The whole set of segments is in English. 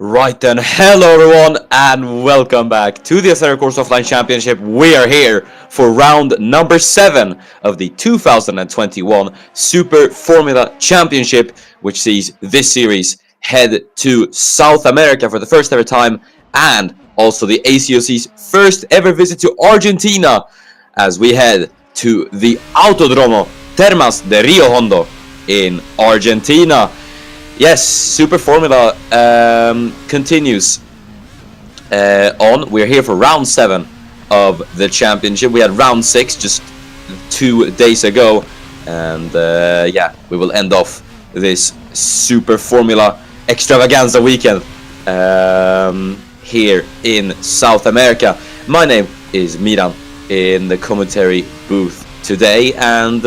Right then, hello everyone and welcome back to the Assetto Corsa Offline Championship. We are here for round number 7 of the 2021 Super Formula Championship, which sees this series head to South America for the first ever time, and also the ACOC's first ever visit to Argentina as we head to the Autodromo Termas de Rio Hondo in Argentina. Yes, Super Formula continues on. We're here for round 7 of the championship. We had round 6 just 2 days ago, and yeah, we will end off this Super Formula extravaganza weekend here in South America. My name is Miran in the commentary booth today, and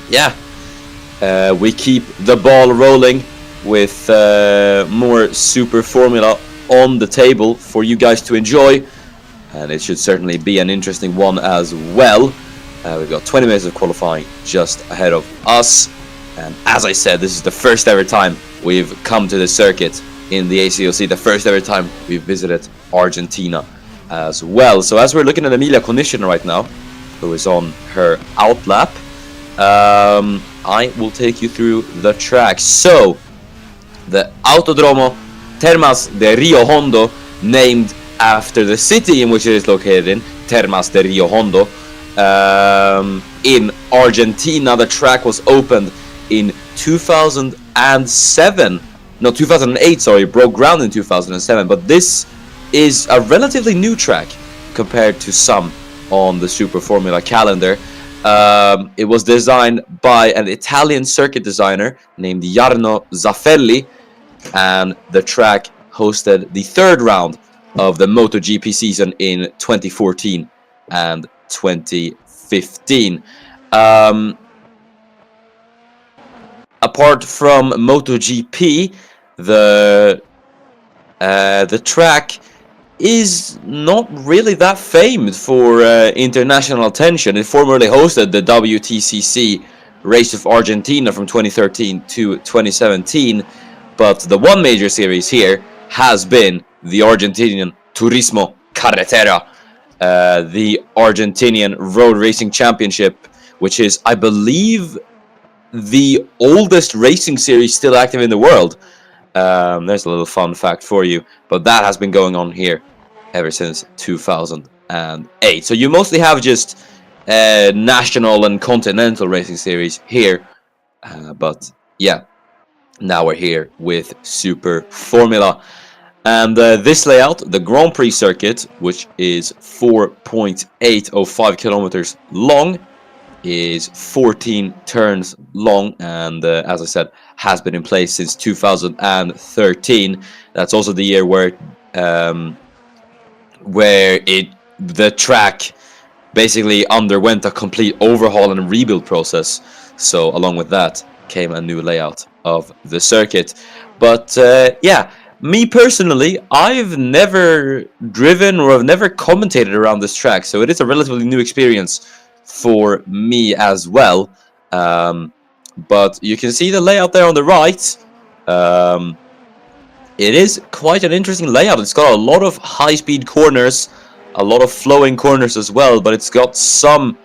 yeah. We keep the ball rolling with more Super Formula on the table for you guys to enjoy, and it should certainly be an interesting one as well. We've got 20 minutes of qualifying just ahead of us, and as I said, this is the first ever time we've come to the circuit in the ACOC, the first ever time we've visited Argentina as well. So as we're looking at Emilia Condition right now, who is on her outlap, I will take you through the track. So, the Autodromo Termas de Rio Hondo, named after the city in which it is located in, Termas de Rio Hondo, in Argentina. The track was opened in 2007. No, 2008, sorry, broke ground in 2007. But this is a relatively new track compared to some on the Super Formula calendar. It was designed by an Italian circuit designer named Jarno Zaffelli, and the track hosted the third round of the MotoGP season in 2014 and 2015. Apart from MotoGP, the track is not really that famed for international attention. It formerly hosted the WTCC Race of Argentina from 2013 to 2017, but the one major series here has been the Argentinian Turismo Carretera, the Argentinian Road Racing Championship, which is, I believe, the oldest racing series still active in the world. There's a little fun fact for you, but that has been going on here ever since 2008. So you mostly have just national and continental racing series here, but yeah, now we're here with Super Formula. And this layout, the Grand Prix circuit, which is 4.805 kilometers long, is 14 turns long, and as I said, has been in place since 2013. That's also the year where the track basically underwent a complete overhaul and rebuild process. So along with that came a new layout of the circuit. But yeah, me personally, I've never driven or I've never commentated around this track, so it is a relatively new experience for me as well. But you can see the layout there on the right. It is quite an interesting layout. It's got a lot of high-speed corners, a lot of flowing corners as well, but it's got some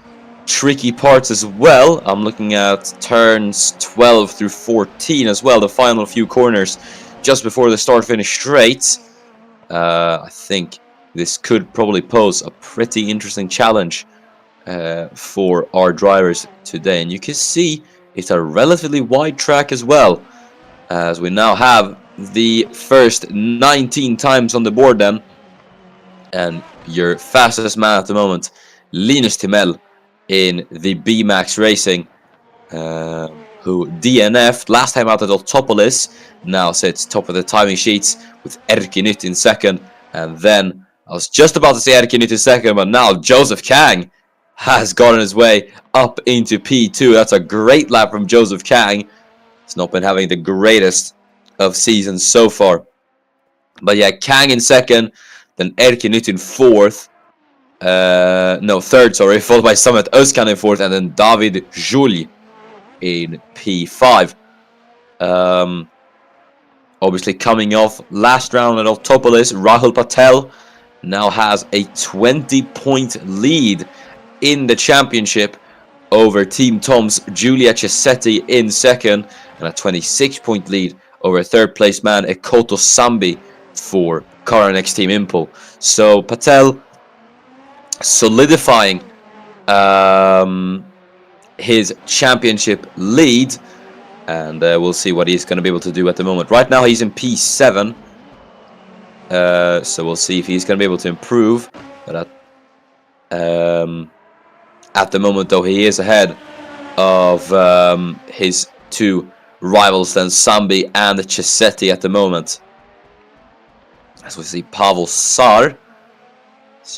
tricky parts as well. I'm looking at turns 12 through 14 as well, the final few corners just before the start-finish straight. I think this could probably pose a pretty interesting challenge for our drivers today. And you can see it's a relatively wide track as well, as we now have the first 19 times on the board then. And your fastest man at the moment, Linus Timell in the B-Max Racing, who DNF'd last time out at Autopolis, now sits top of the timing sheets with Erkki Nyt in second. And then, I was just about to say Erkki Nyt in second, but now Joseph Kang has gotten his way up into P2. That's a great lap from Joseph Kang. He's not been having the greatest of seasons so far. But yeah, Kang in second, then Erkki Nyt in fourth. Third, sorry, followed by Samet Özkan in fourth, and then David Julie in P5. Obviously coming off last round at Autopolis, Rahul Patel now has a 20-point lead in the championship over Team Tom's Giulia Cesetti in second, and a 26-point lead over third place man Ekoto Sambi for Karanex Team Impul. So Patel solidifying his championship lead, and we'll see what he's going to be able to do at the moment. Right now he's in P7, so we'll see if he's going to be able to improve. But at the moment, though, he is ahead of his two rivals, then Sambi and Cesetti at the moment. As we see Pavel Sar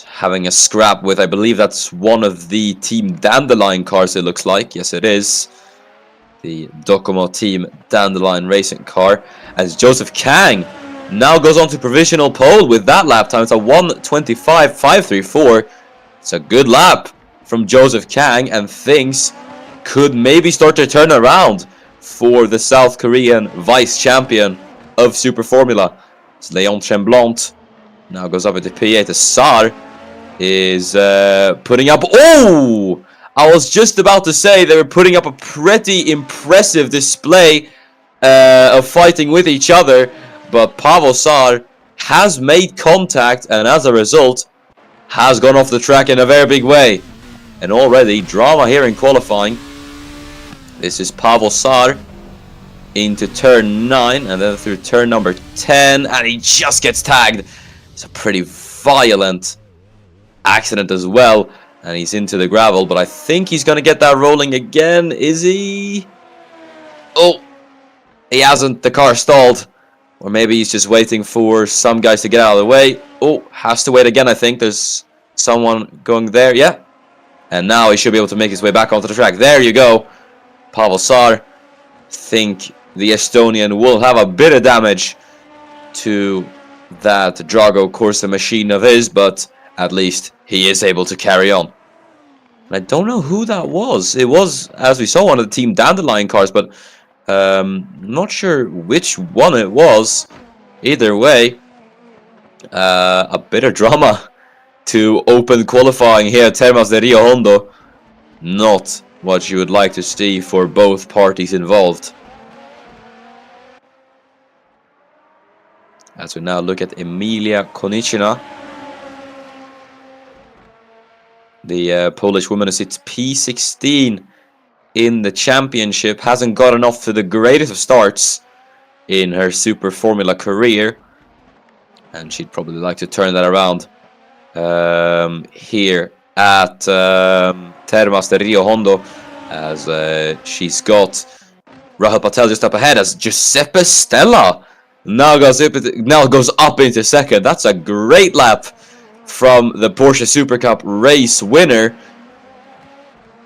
having a scrap with, I believe that's one of the Team Dandelion cars, it looks like. Yes, it is. The Docomo Team Dandelion racing car. As Joseph Kang now goes on to provisional pole with that lap time. It's a 1:25.534. It's a good lap from Joseph Kang, and things could maybe start to turn around for the South Korean vice champion of Super Formula. It's Leon Tremblant now goes up into P8. Sar is putting up... Oh! I was just about to say they were putting up a pretty impressive display of fighting with each other, but Pavel Sar has made contact and as a result has gone off the track in a very big way. And already drama here in qualifying. This is Pavel Sar into turn 9 and then through turn number 10, and he just gets tagged. It's a pretty violent accident as well, and he's into the gravel, but I think he's going to get that rolling again. Is he? Oh, he hasn't. The car stalled. Or maybe he's just waiting for some guys to get out of the way. Oh, has to wait again, I think. There's someone going there. Yeah. And now he should be able to make his way back onto the track. There you go. Pavel Sar. Think the Estonian will have a bit of damage to that Drago Corsa machine of his, but at least he is able to carry on. I don't know who that was. It was, as we saw, one of the Team Dandelion cars, but not sure which one it was. Either way, a bit of drama to open qualifying here at Termas de Rio Hondo. Not what you would like to see for both parties involved. As we now look at Emilia Koniczyna, the Polish woman who sits P16 in the championship, hasn't gotten off to the greatest of starts in her Super Formula career, and she'd probably like to turn that around here at Termas de Rio Hondo, as she's got Rahul Patel just up ahead, as Giuseppe Stella now goes up into second. That's a great lap from the Porsche Super Cup race winner.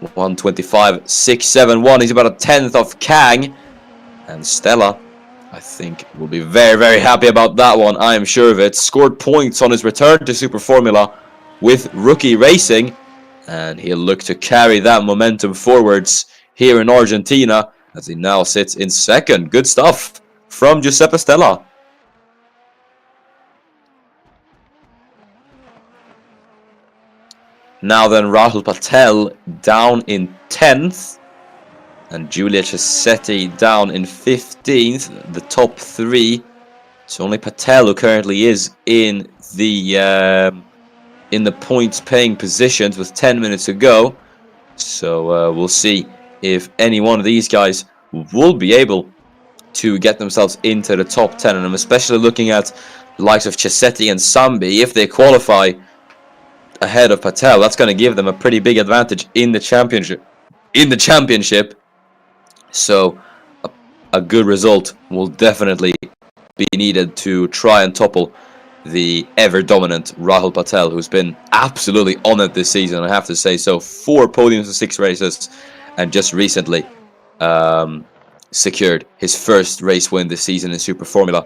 1:25.671. He's about a tenth of Kang, and Stella, I think, will be very, very happy about that one. I am sure of it. Scored points on his return to Super Formula with rookie racing, and he'll look to carry that momentum forwards here in Argentina as he now sits in second. Good stuff from Giuseppe Stella. Now then, Rahul Patel down in 10th, and Giulia Cesetti down in 15th, the top three. So only Patel, who currently is in the points-paying positions with 10 minutes to go. So we'll see if any one of these guys will be able to get themselves into the top 10. And I'm especially looking at the likes of Cesetti and Sambi. If they qualify ahead of Patel, that's going to give them a pretty big advantage in the championship. So a good result will definitely be needed to try and topple the ever-dominant Rahul Patel, who's been absolutely on it this season, I have to say so. 4 podiums in 6 races, and just recently secured his first race win this season in Super Formula.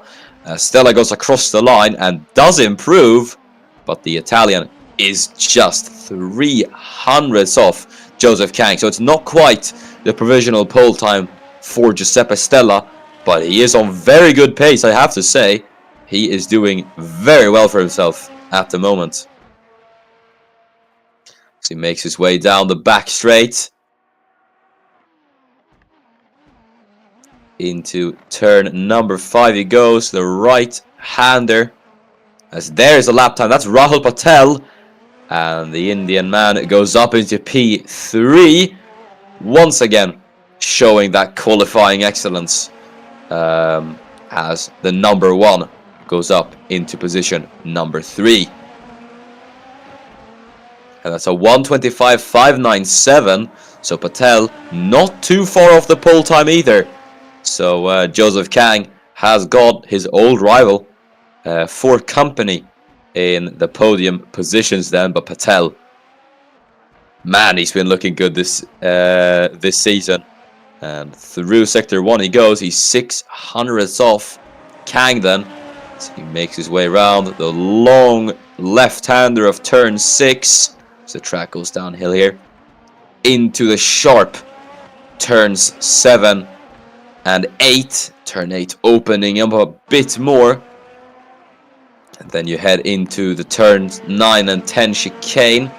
Stella goes across the line and does improve, but the Italian is just 300ths off Joseph Kang. So it's not quite the provisional pole time for Giuseppe Stella, But he is on very good pace, I have to say. He is doing very well for himself at the moment. So he makes his way down the back straight. Into turn number 5 he goes, the right-hander. As there's a lap time, that's Rahul Patel. And the Indian man goes up into P3. Once again, showing that qualifying excellence. As the number 1 goes up into position number 3. And that's a 1:25.597. So Patel not too far off the pole time either. So Joseph Kang has got his old rival for company in the podium positions then. But Patel, man, he's been looking good this season. And through sector 1 he goes. He's 600ths off Kang then. So he makes his way around the long left-hander of turn 6. As the track goes downhill here. Into the sharp turns 7 and 8. Turn 8 opening up a bit more. And then you head into the turns 9 and 10 chicane.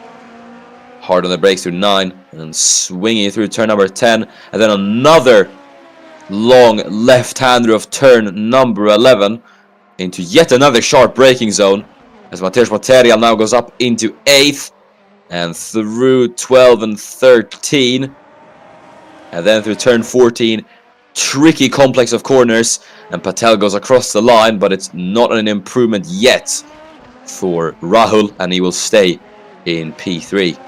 Hard on the brakes through 9. And swinging through turn number 10. And then another long left-hander of turn number 11. Into yet another sharp braking zone. As Mateusz Material now goes up into 8th. And through 12 and 13. And then through turn 14. Tricky complex of corners. And Patel goes across the line. But it's not an improvement yet for Rahul. And he will stay in P3.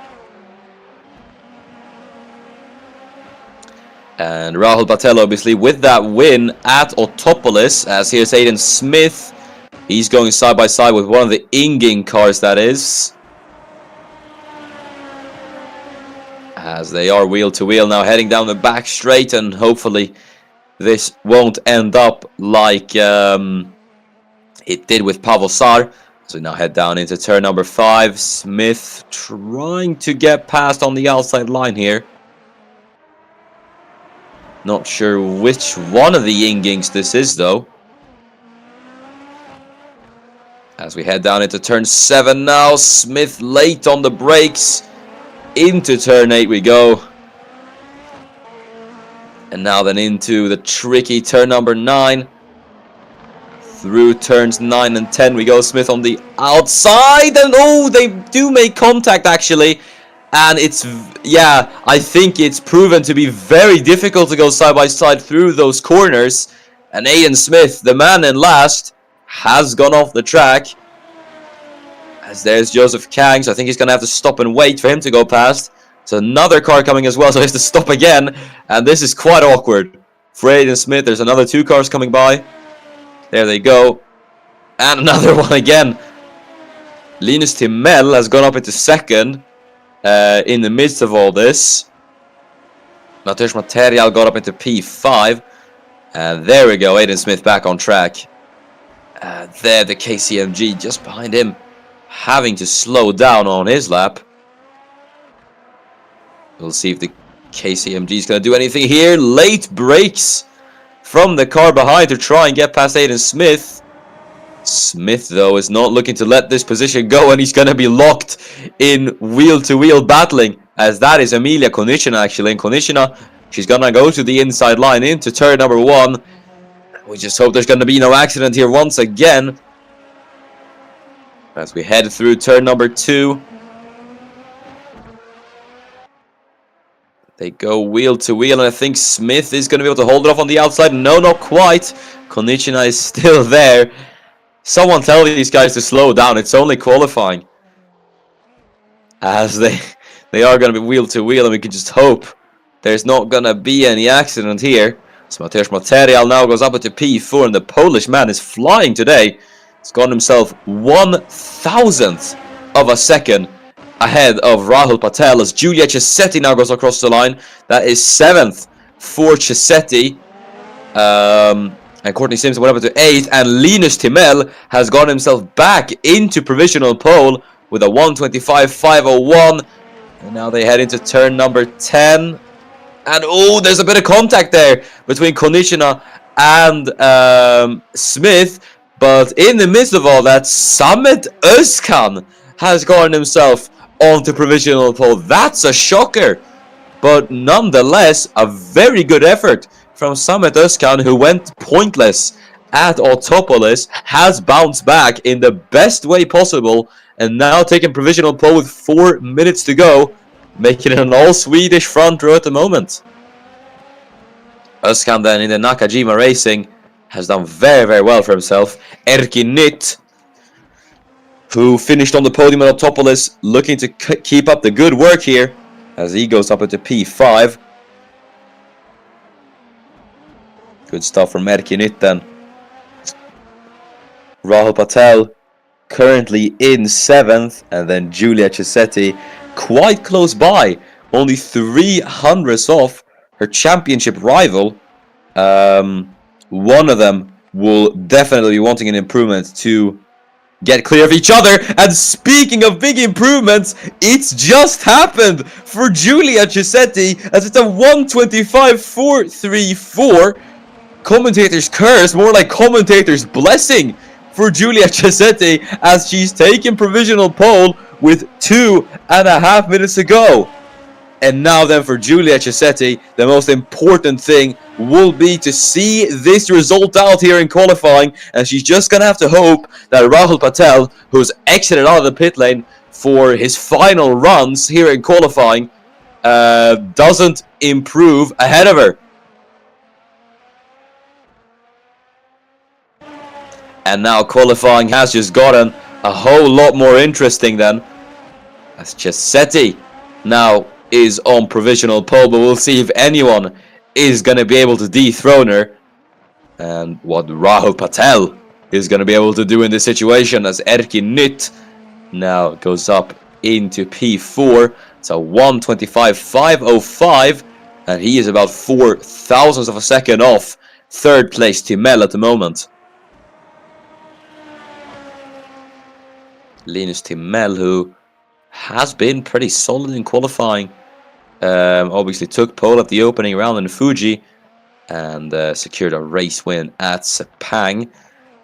And Rahul Patel obviously with that win at Autopolis. As here's Aiden Smith. He's going side by side with one of the Inging cars, that is. As they are wheel to wheel now, heading down the back straight. And hopefully this won't end up like it did with Pavel Sar. So we now head down into turn number 5. Smith trying to get past on the outside line here. Not sure which one of the Ingings this is though. As we head down into turn 7 now. Smith late on the brakes. Into turn 8 we go. And now then into the tricky turn number 9. Through turns 9 and 10 we go. Smith on the outside. And oh, they do make contact actually. And it's, yeah, I think it's proven to be very difficult to go side by side through those corners. And Aiden Smith, the man in last, has gone off the track. As there's Joseph Kang, so I think he's going to have to stop and wait for him to go past. So another car coming as well, so he has to stop again. And this is quite awkward for Aiden Smith. There's another 2 cars coming by. There they go. And another one again. Linus Timell has gone up into 2nd. In the midst of all this. Mateusz Material got up into P5. And there we go, Aiden Smith back on track. There the KCMG just behind him, having to slow down on his lap. We'll see if the KCMG is going to do anything here. Late brakes from the car behind to try and get past Aiden Smith. Smith, though, is not looking to let this position go, and he's going to be locked in wheel-to-wheel battling, as that is Emilia Konishina, actually. And Konishina, she's going to go to the inside line into turn number 1. We just hope there's going to be no accident here once again. As we head through turn number 2. They go wheel-to-wheel, and I think Smith is going to be able to hold it off on the outside. No, not quite. Konishina is still there. Someone tell these guys to slow down. It's only qualifying. As they are going to be wheel to wheel, and we can just hope there's not going to be any accident here. So Mateusz Material now goes up into P4, and the Polish man is flying today. He's got himself 1,000th of a second ahead of Rahul Patel, as Giulia Cesetti now goes across the line. That is 7th for Cesetti. And Courtney Simpson went up to 8th, and Linus Timell has got himself back into provisional pole with a 1:25.501. And now they head into turn number 10. And oh, there's a bit of contact there between Konishina and Smith. But in the midst of all that, Samet Özkan has gotten himself onto provisional pole. That's a shocker. But nonetheless, a very good effort from Samet Özkan, who went pointless at Autopolis, has bounced back in the best way possible, and now taking provisional pole with 4 minutes to go, making it an all-Swedish front row at the moment. Özkan then in the Nakajima Racing has done very, very well for himself. Erkin Nytt, who finished on the podium at Autopolis, looking to keep up the good work here, as he goes up into P5. Good stuff from Erkin Nytt then. Rahul Patel currently in 7th, and then Giulia Cesetti quite close by, only 300ths off her championship rival. One of them will definitely be wanting an improvement to get clear of each other. And speaking of big improvements, it's just happened for Giulia Cesetti, as it's a 1:25.434. Commentator's curse, more like commentator's blessing for Giulia Cesetti, as she's taken provisional pole with 2.5 minutes to go. And now then for Giulia Cesetti, the most important thing will be to see this result out here in qualifying, and she's just going to have to hope that Rahul Patel, who's exited out of the pit lane for his final runs here in qualifying, doesn't improve ahead of her. And now qualifying has just gotten a whole lot more interesting then, as Cesetti now is on provisional pole, but we'll see if anyone is going to be able to dethrone her, and what Rahul Patel is going to be able to do in this situation, as Erkin Nytt now goes up into P4. It's a 1:25.505, and he is about 0.04 of a second off third place Timell at the moment. Linus Timell, who has been pretty solid in qualifying, obviously took pole at the opening round in Fuji and secured a race win at Sepang.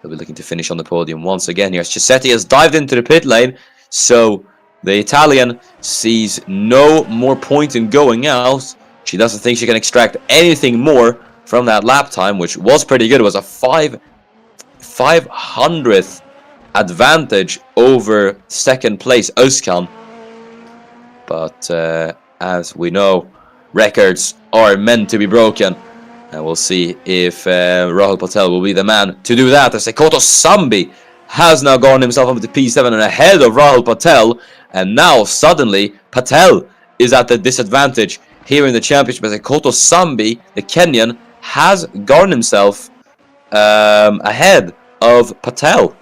He'll be looking to finish on the podium once again here. Cesetti has dived into the pit lane, so the Italian sees no more point in going out. She doesn't think she can extract anything more from that lap time, which was pretty good. It was a 500th advantage over second place Özkan. But as we know, records are meant to be broken, and we'll see if Rahul Patel will be the man to do that. As Sekoto Sambi has now gone himself up to P7 and ahead of Rahul Patel, and now suddenly Patel is at the disadvantage here in the championship, as Sekoto Sambi, the Kenyan, has gone himself ahead of Patel.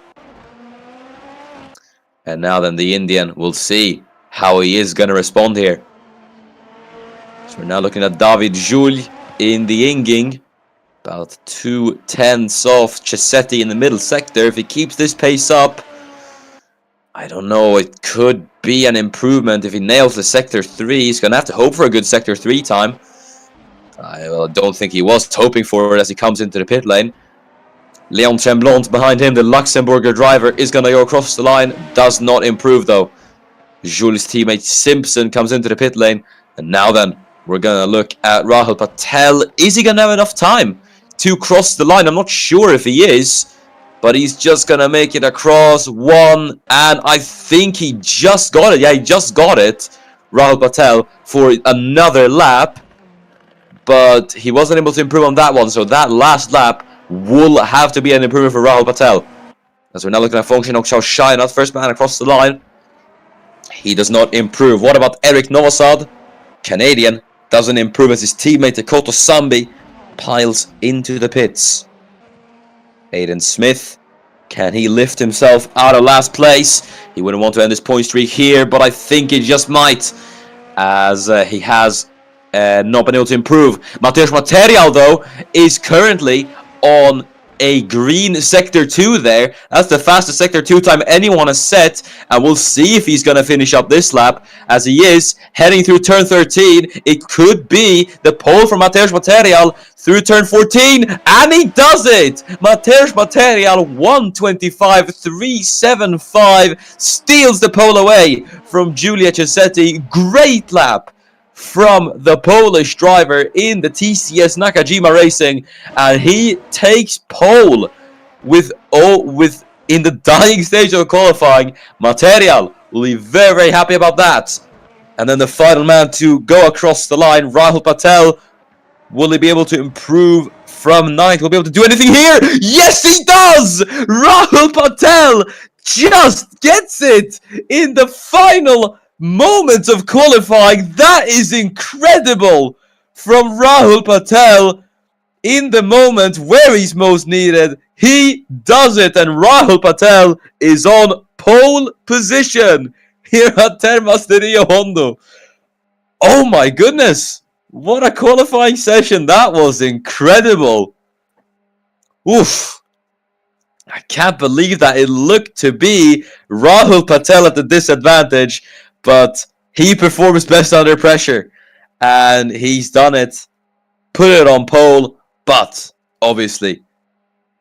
And now then the Indian, will see how he is going to respond here. So we're now looking at David Jules in the Yinging, about 0.2 off Cesetti in the middle sector. If he keeps this pace up, I don't know, it could be an improvement if he nails the sector 3. He's going to have to hope for a good sector 3 time. I don't think he was hoping for it as he comes into the pit lane. Leon Tremblot behind him, the Luxembourger driver, is going to go across the line. Does not improve though. Jules' teammate Simpson comes into the pit lane. And now then, we're going to look at Rahul Patel. Is he going to have enough time to cross the line? I'm not sure if he is, but he's just going to make it across one. And I think he just got it. Yeah, he just got it, Rahul Patel, for another lap. But he wasn't able to improve on that one. So that last lap will have to be an improvement for Rahul Patel. As we're now looking at Fongxin Okshaw Shai, not first man across the line. He does not improve. What about Eric Novosad? Canadian doesn't improve as his teammate Sekoto Sambi piles into the pits. Aiden Smith, can he lift himself out of last place? He wouldn't want to end his point streak here, but I think he just might, as he has not been able to improve. Mateusz Material, though, is currently on a green sector 2 there. That's the fastest sector 2 time anyone has set, and we'll see if he's going to finish up this lap, as he is heading through turn 13. It could be the pole for Mateusz Material through turn 14, and he does it! Mateusz Material 1:25.375 steals the pole away from Giulio Cesetti. Great lap from the Polish driver in the TCS Nakajima Racing, and he takes pole with in the dying stage of qualifying. Material will be very, very happy about that. And then the final man to go across the line, Rahul Patel. Will he be able to improve from 9th? Will he be able to do anything here? Yes, he does! Rahul Patel just gets it in the final moments of qualifying. That is incredible from Rahul Patel. In the moment where he's most needed, he does it, and Rahul Patel is on pole position here at Termas de Rio Hondo. Oh my goodness, what a qualifying session. That was incredible. Oof. I can't believe that. It looked to be Rahul Patel at the disadvantage, but he performs best under pressure, and he's done it. Put it on pole, but obviously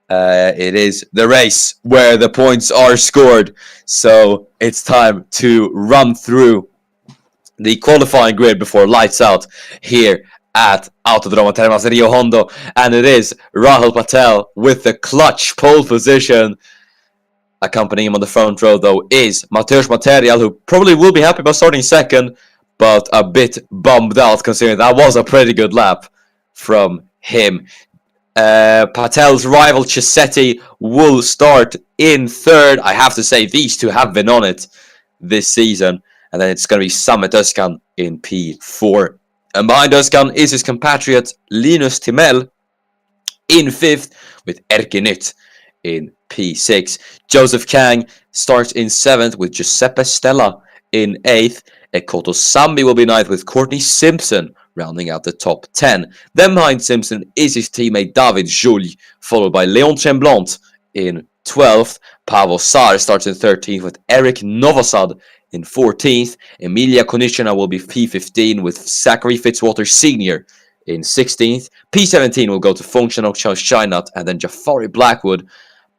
it is the race where the points are scored. So it's time to run through the qualifying grid before lights out here at Autodromo Termas Rio Hondo, and it is Rahul Patel with the clutch pole position. Accompanying him on the front row, though, is Mateusz Material, who probably will be happy about starting second, but a bit bummed out considering that was a pretty good lap from him. Patel's rival Cesetti will start in third. I have to say, these two have been on it this season. And then it's going to be Samet Özkan in P4. And behind Özkan is his compatriot Linus Timell in 5th, with Erkki Nytt in P6. Joseph Kang starts in 7th with Giuseppe Stella in 8th. Ekoto Sambi will be 9th with Courtney Simpson rounding out the top 10. Then behind Simpson is his teammate David Jules, followed by Leon Tremblant in 12th. Pavel Sar starts in 13th with Eric Novosad in 14th. Emilia Konishina will be P15 with Zachary Fitzwater Sr. in 16th. P17 will go to Functional Chainut, and then Jafari Blackwood.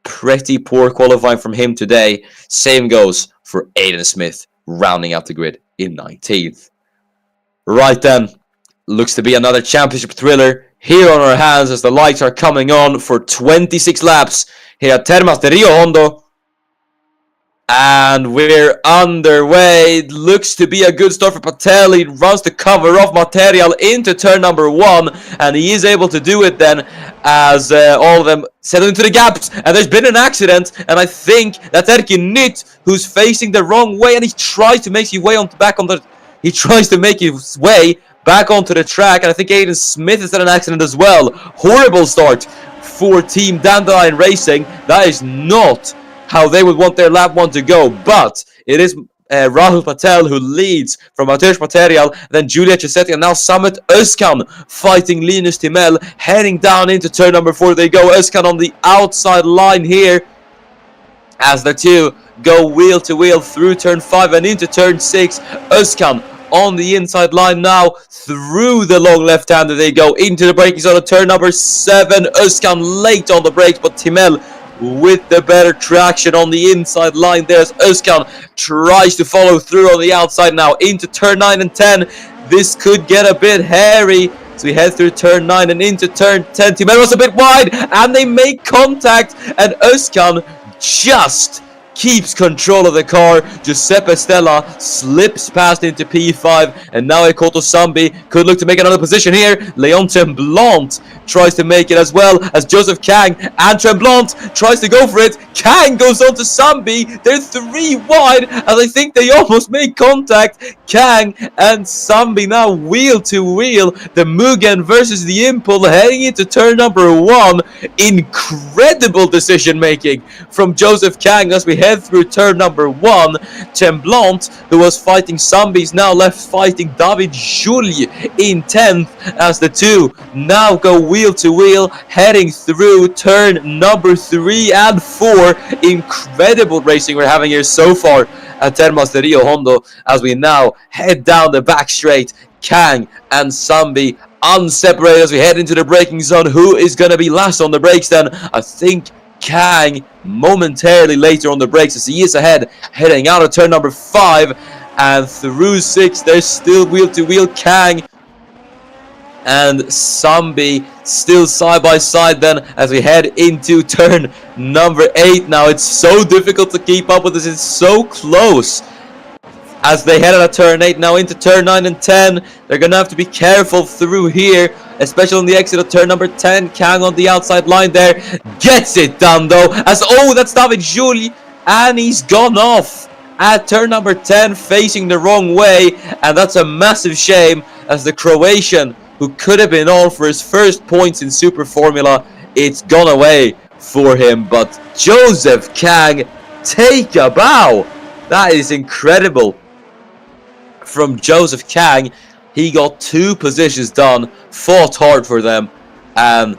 Pretty poor qualifying from him today. Same goes for Aiden Smith, rounding out the grid in 19th. Right then, looks to be another championship thriller here on our hands as the lights are coming on for 26 laps here at Termas de Rio Hondo. And we're underway. It looks to be a good start for Patel. He runs the cover off Material into turn number 1, and he is able to do it then as all of them settle into the gaps. And there's been an accident, and I think that's Erkki Nytt who's facing the wrong way, and he tries to make his way onto back onto the track. And I think Aiden Smith has had an accident as well. Horrible start for Team Dandelion Racing. That is not how they would want their lap 1 to go, but it is Rahul Patel who leads from Mateusz Material, then Giulio Cesetti, and now Samet Özkan fighting Linus Timell, heading down into turn number 4 they go. Özkan on the outside line here as the two go wheel to wheel through turn 5 and into turn 6. Özkan on the inside line now, through the long left-hander they go into the braking zone of turn number 7. Özkan late on the brakes, but Timell with the better traction on the inside line. There's Özkan, tries to follow through on the outside now into turn 9 and 10. This could get a bit hairy. So we head through turn 9 and into turn 10. Timell was a bit wide, and they make contact, and Özkan just keeps control of the car. Giuseppe Stella slips past into P5, and now Ekoto Sambi could look to make another position here. Leon Tremblant tries to make it as well as Joseph Kang, and Tremblant tries to go for it. Kang goes on to Sambi. They're 3 wide, and I think they almost make contact. Kang and Sambi now wheel to wheel. The Mugen versus the Impul heading into turn number 1. Incredible decision making from Joseph Kang as we head through turn number 1. Tremblant, who was fighting Zombies, now left fighting David Julie in 10th, as the two now go wheel to wheel, heading through turn number 3 and 4. Incredible racing we're having here so far at Termas de Rio Hondo, as we now head down the back straight. Kang and Zombie unseparated as we head into the braking zone. Who is going to be last on the brakes then? I think Kang momentarily later on the brakes, as he is ahead, heading out of turn number 5 and through 6. There's still wheel to wheel. Kang and Zombie still side by side then as we head into turn number 8. Now it's so difficult to keep up with this. It's so close as they head out of turn 8 now into turn 9 and 10. They're gonna have to be careful through here, especially on the exit of turn number 10. Kang on the outside line there gets it done though, as that's David Julie, and he's gone off at turn number 10 facing the wrong way, and that's a massive shame, as the Croatian who could have been on for his first points in Super Formula, it's gone away for him. But Joseph Kang, take a bow. That is incredible from Joseph Kang. He got 2 positions done, fought hard for them, and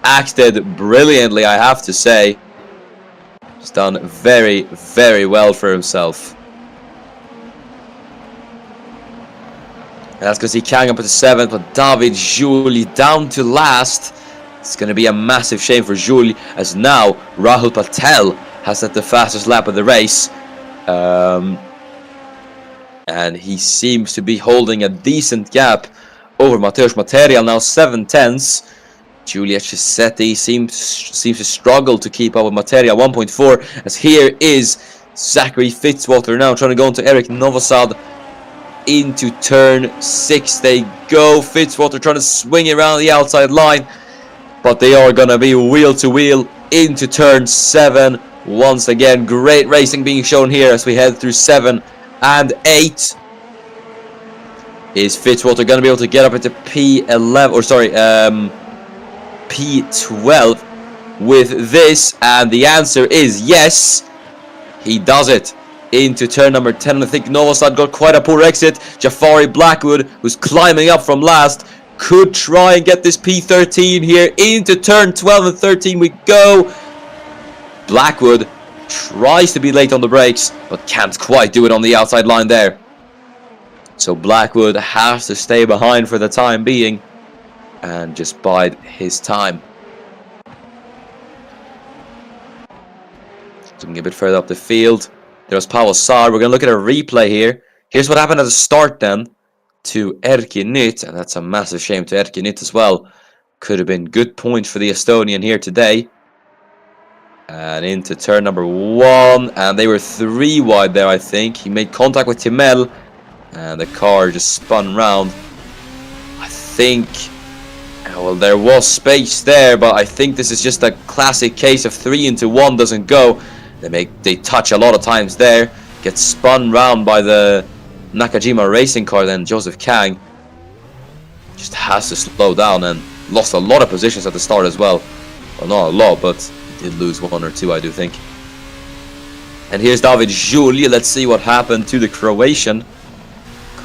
acted brilliantly, I have to say. He's done very, very well for himself. And that's because he Kang up at the 7th, but David Julie down to last. It's going to be a massive shame for Julie, as now Rahul Patel has set the fastest lap of the race. And he seems to be holding a decent gap over Mateusz Material, now 7/10. Juliet Chisetti seems to struggle to keep up with Material, 1.4, as here is Zachary Fitzwater now trying to go into Eric Novosad. Into turn 6 they go. Fitzwater trying to swing around the outside line, but they are going to be wheel to wheel into turn 7. Once again, great racing being shown here as we head through 7 and 8. Is Fitzwater going to be able to get up into P11, or sorry, P12 with this? And the answer is yes, he does it. Into turn number 10, I think Novosad got quite a poor exit. Jafari Blackwood, who's climbing up from last, could try and get this P13 here. Into turn 12 and 13 we go. Blackwood tries to be late on the brakes, but can't quite do it on the outside line there. So Blackwood has to stay behind for the time being and just bide his time. Looking a bit further up the field, there's Pavel Sar. We're going to look at a replay here. Here's what happened at the start then to Erki Nyt, and that's a massive shame to Erki Nyt as well. Could have been good points for the Estonian here today. And into turn number 1, and they were 3 wide there, I think. He made contact with Timel, and the car just spun round. I think, well, there was space there, but I think this is just a classic case of 3 into 1 doesn't go. They touch a lot of times there, get spun round by the Nakajima racing car. Then Joseph Kang just has to slow down and lost a lot of positions at the start as well. Well, not a lot, but he did lose 1 or 2, I do think. And here's David Julie. Let's see what happened to the Croatian,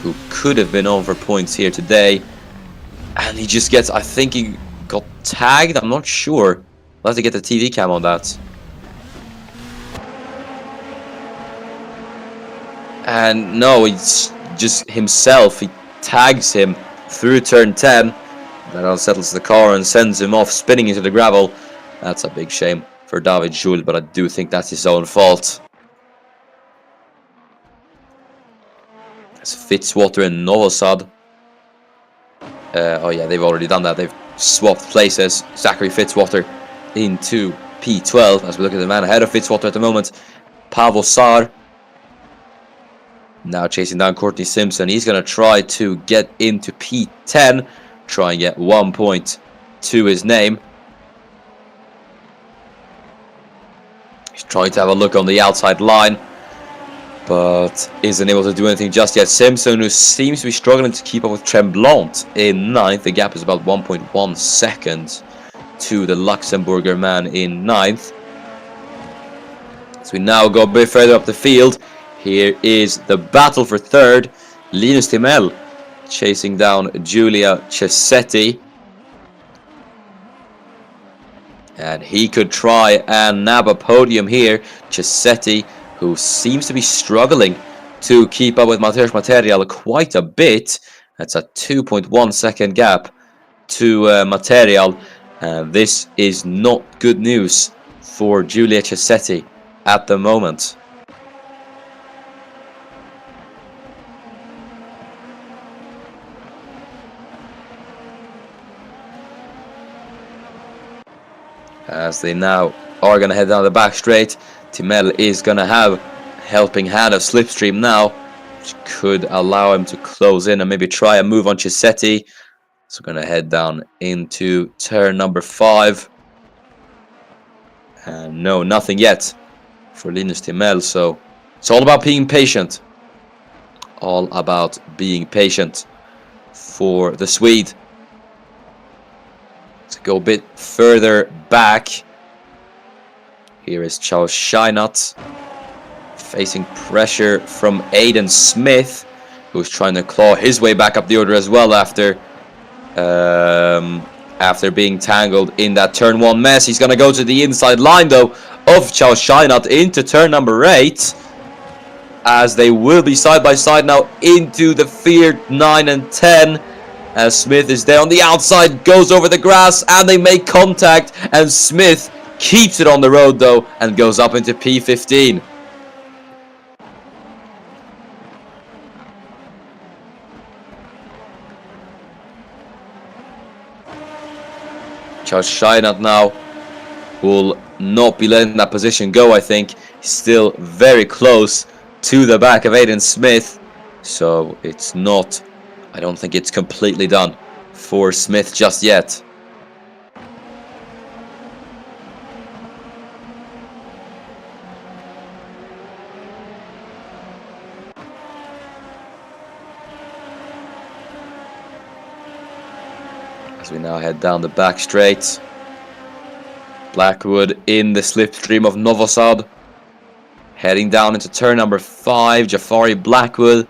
who could have been on for points here today. And he just gets, I think he got tagged, I'm not sure. We'll have to get the TV cam on that. And no, it's just himself. He tags him through turn 10. That unsettles the car and sends him off, spinning into the gravel. That's a big shame for David Jules, but I do think that's his own fault. It's Fitzwater and Novosad. Oh yeah, they've already done that. They've swapped places. Zachary Fitzwater into P12 as we look at the man ahead of Fitzwater at the moment. Pavel Sar now chasing down Courtney Simpson. He's going to try to get into P10, try and get 1 point to his name. He's trying to have a look on the outside line, but isn't able to do anything just yet. Simpson, who seems to be struggling to keep up with Tremblant in 9th. The gap is about 1.1 seconds to the Luxembourger man in 9th. As As we now go a bit further up the field, here is the battle for third. Linus Timel chasing down Giulia Cesetti. And he could try and nab a podium here. Cesetti, who seems to be struggling to keep up with Mateusz Material quite a bit. That's a 2.1 second gap to Material. This is not good news for Giulia Cesetti at the moment. As they now are going to head down the back straight, Timel is going to have helping hand of Slipstream now, which could allow him to close in and maybe try a move on Cesetti. So we're going to head down into turn number 5. And no, nothing yet for Linus Timel. So it's all about being patient. All about being patient for the Swede. To go a bit further back, here is Charles Scheinert facing pressure from Aiden Smith, who's trying to claw his way back up the order as well after being tangled in that turn 1 mess. He's going to go to the inside line though of Charles Scheinert into turn number 8, as they will be side by side now into the field 9 and 10. As Smith is there on the outside, goes over the grass, and they make contact, and Smith keeps it on the road though, and goes up into P15. Charles Scheinert now will not be letting that position go, I think. He's still very close to the back of Aiden Smith, so it's not... I don't think it's completely done for Smith just yet. As we now head down the back straight. Blackwood in the slipstream of Novosad. Heading down into turn number 5. Jafari Blackwood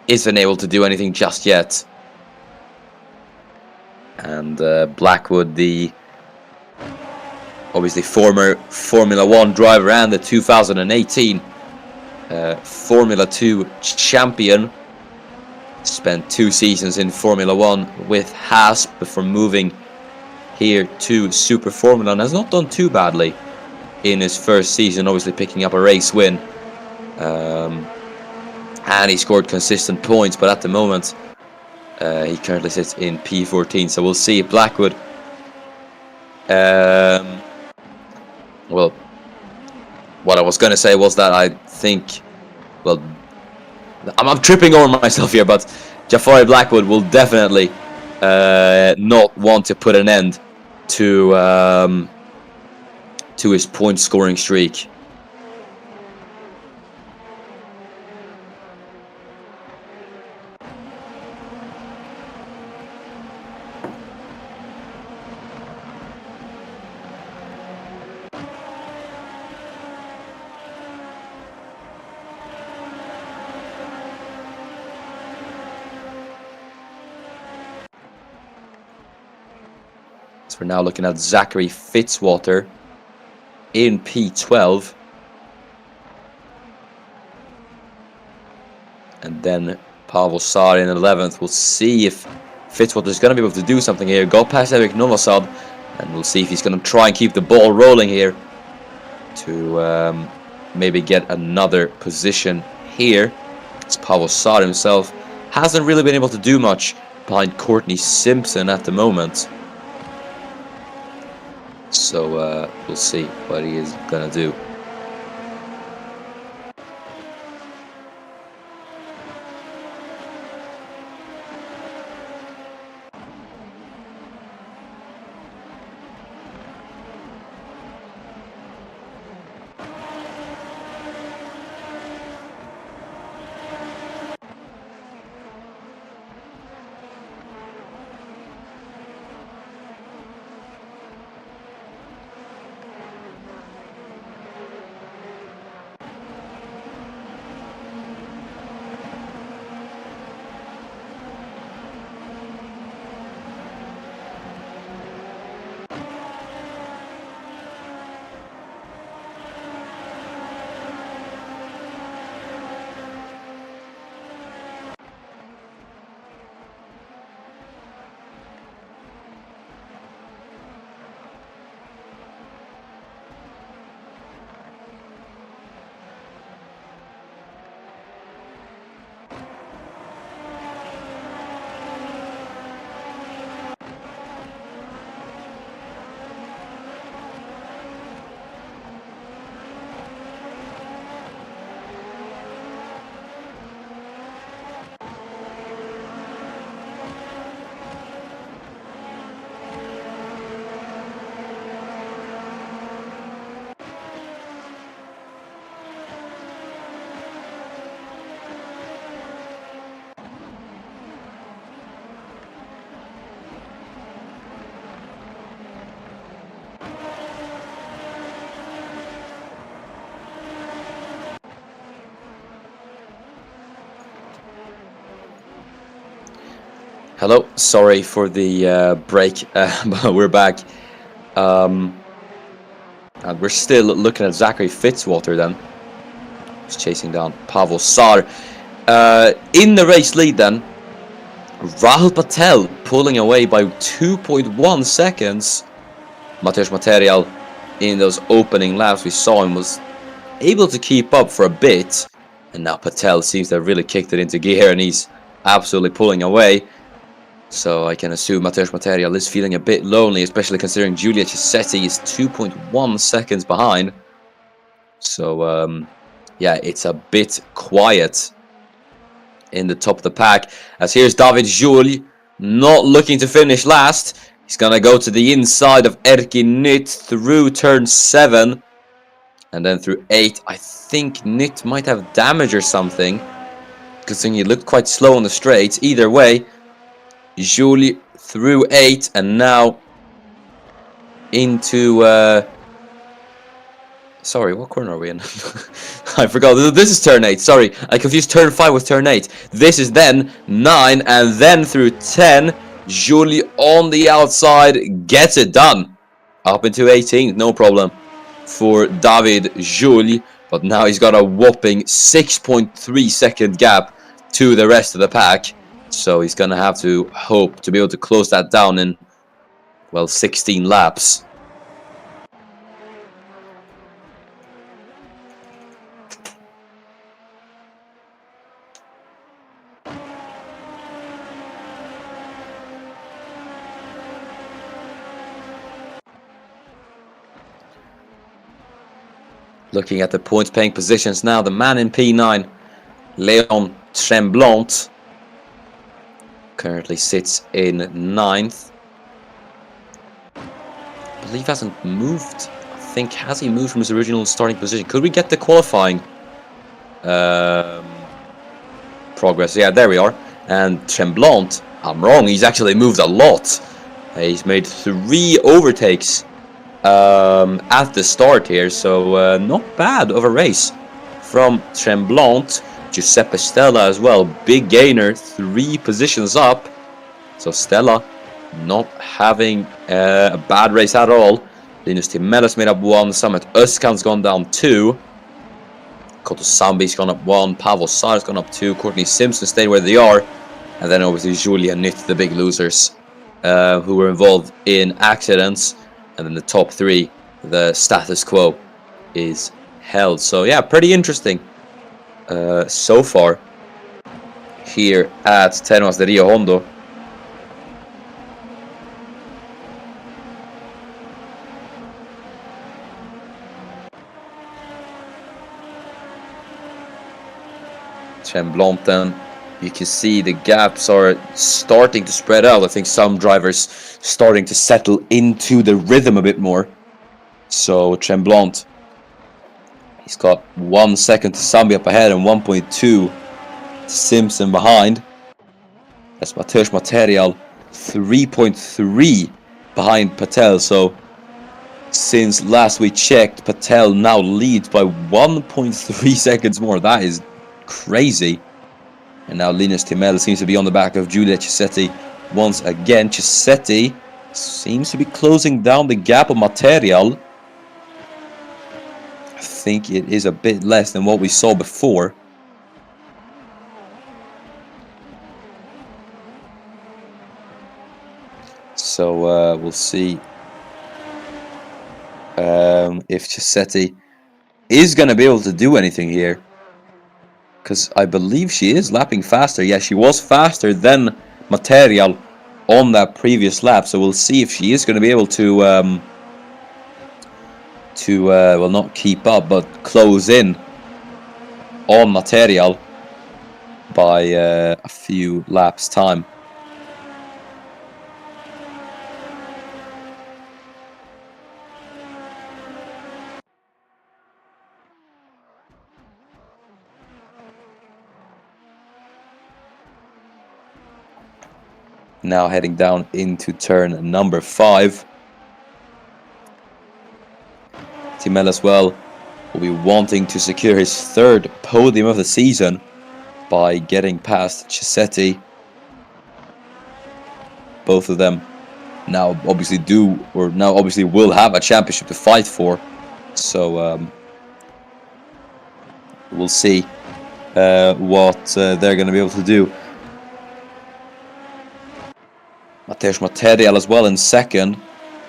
isn't able to do anything just yet. And Blackwood, the obviously former Formula 1 driver and the 2018 Formula 2 champion, spent 2 seasons in Formula 1 with Haas before moving here to Super Formula, and has not done too badly in his first season, obviously picking up a race win. And he scored consistent points, but at the moment he currently sits in P14, so we'll see if Blackwood well, what I was going to say was that I think, well, I'm tripping over myself here, but Jafari Blackwood will definitely not want to put an end to his point scoring streak. So we're now looking at Zachary Fitzwater in P12. And then Pavel Sar in 11th. We'll see if Fitzwater is going to be able to do something here. Go past Eric Novosad. And we'll see if he's going to try and keep the ball rolling here to maybe get another position here. It's Pavel Sar himself hasn't really been able to do much behind Courtney Simpson at the moment. So we'll see what he is going to do. Hello, sorry for the break, but we're back. And we're still looking at Zachary Fitzwater then. He's chasing down Pavel Sar. In the race lead then, Rahul Patel pulling away by 2.1 seconds. Mateusz Material in those opening laps we saw him was able to keep up for a bit. And now Patel seems to have really kicked it into gear and he's absolutely pulling away. So I can assume Mateusz Material is feeling a bit lonely, especially considering Giulia Chisetti is 2.1 seconds behind. So, yeah, it's a bit quiet in the top of the pack. As here's David Joule, not looking to finish last. He's going to go to the inside of Erkin Nit through turn 7. And then through 8. I think Nit might have damage or something, considering he looked quite slow on the straights. Either way, Joule through 8 and now into sorry, what corner are we in? I forgot. This is turn 8. Sorry, I confused turn 5 with turn 8. This is then 9 and then through 10. Joule on the outside gets it done. Up into 18th, no problem for David Joule. But now he's got a whopping 6.3 second gap to the rest of the pack. So he's going to have to hope to be able to close that down in, well, 16 laps. Looking at the points paying positions now, the man in P9, Leon Tremblant, currently sits in 9th. I believe hasn't moved. I think, has he moved from his original starting position? Could we get the qualifying progress? Yeah, there we are. And Tremblant, I'm wrong, he's actually moved a lot. He's made 3 overtakes at the start here, so not bad of a race from Tremblant. Giuseppe Stella as well, big gainer, 3 positions up. So Stella not having a bad race at all. Linus Timellas made up 1, Samet Özkan's gone down 2. Koto Sambi's gone up 1, Pavel Sar's gone up 2, Courtney Simpson stayed where they are. And then obviously Julia Nit, the big losers, who were involved in accidents. And then the top 3, the status quo is held. So yeah, pretty interesting so far here at Termas de Rio Hondo. Tremblant then, you can see the gaps are starting to spread out. I think some drivers starting to settle into the rhythm a bit more. So Tremblant, he's got 1 second to Sambi up ahead and 1.2 to Simpson behind. That's Mateusz Material, 3.3 behind Patel. So since last we checked, Patel now leads by 1.3 seconds more. That is crazy. And now Linus Timel seems to be on the back of Giulia Chisetti once again. Chisetti seems to be closing down the gap of Material. I think it is a bit less than what we saw before. So we'll see if Chisetti is going to be able to do anything here. Because I believe she is lapping faster. Yeah, she was faster than Material on that previous lap. So we'll see if she is going to be able to well, not keep up, but close in on Material by a few laps time. Now heading down into turn number 5. Timel as well will be wanting to secure his 3rd podium of the season by getting past Chisetti. both of them now obviously will have a championship to fight for. So we'll see what they're going to be able to do. Mateusz Material as well in second,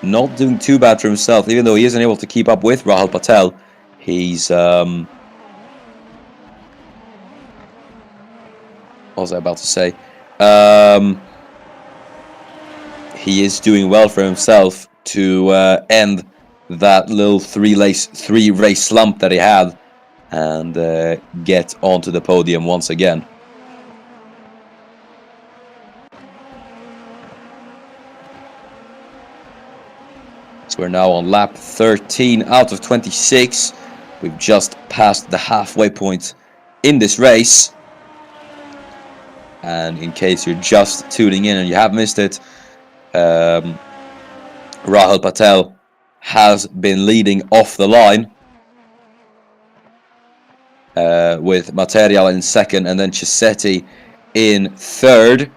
not doing too bad for himself, even though he isn't able to keep up with Rahul Patel. He's what was I about to say? He is doing well for himself to end that little three race slump that he had and get onto the podium once again. So we're now on lap 13 out of 26. We've just passed the halfway point in this race. And in case you're just tuning in and you have missed it, Rahul Patel has been leading off the line with Material in second and then Chisetti in third.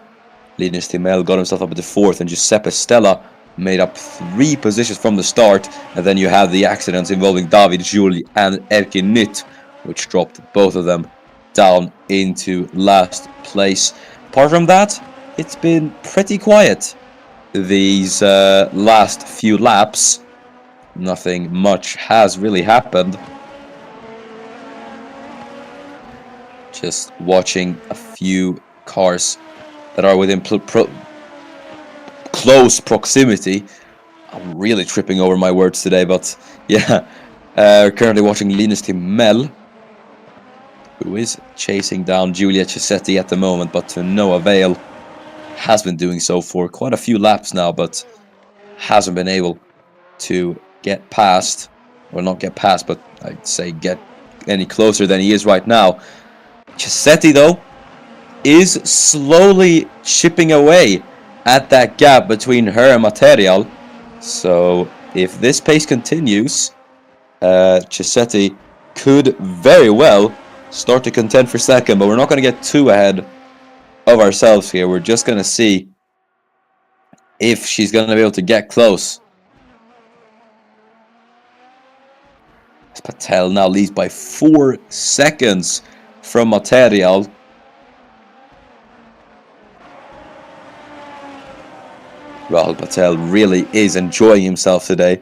Linus Timel got himself up into fourth, and Giuseppe Stella made up 3 positions from the start. And then you have the accidents involving David Juli and Erkin Nit, which dropped both of them down into last place. Apart from that, it's been pretty quiet these last few laps. Nothing much has really happened. Just watching a few cars that are within close proximity. I'm really tripping over my words today, but yeah. Currently watching Linus Timel, who is chasing down Giulia Chisetti at the moment, but to no avail. Has been doing so for quite a few laps now, but hasn't been able to get past, or not get past, but I'd say get any closer than he is right now. Chisetti, though, is slowly chipping away at that gap between her and Material. So if this pace continues, Chisetti could very well start to contend for second, but we're not going to get too ahead of ourselves here. We're just going to see if she's going to be able to get close. Patel now leads by 4 seconds from Material. Rahul Patel really is enjoying himself today.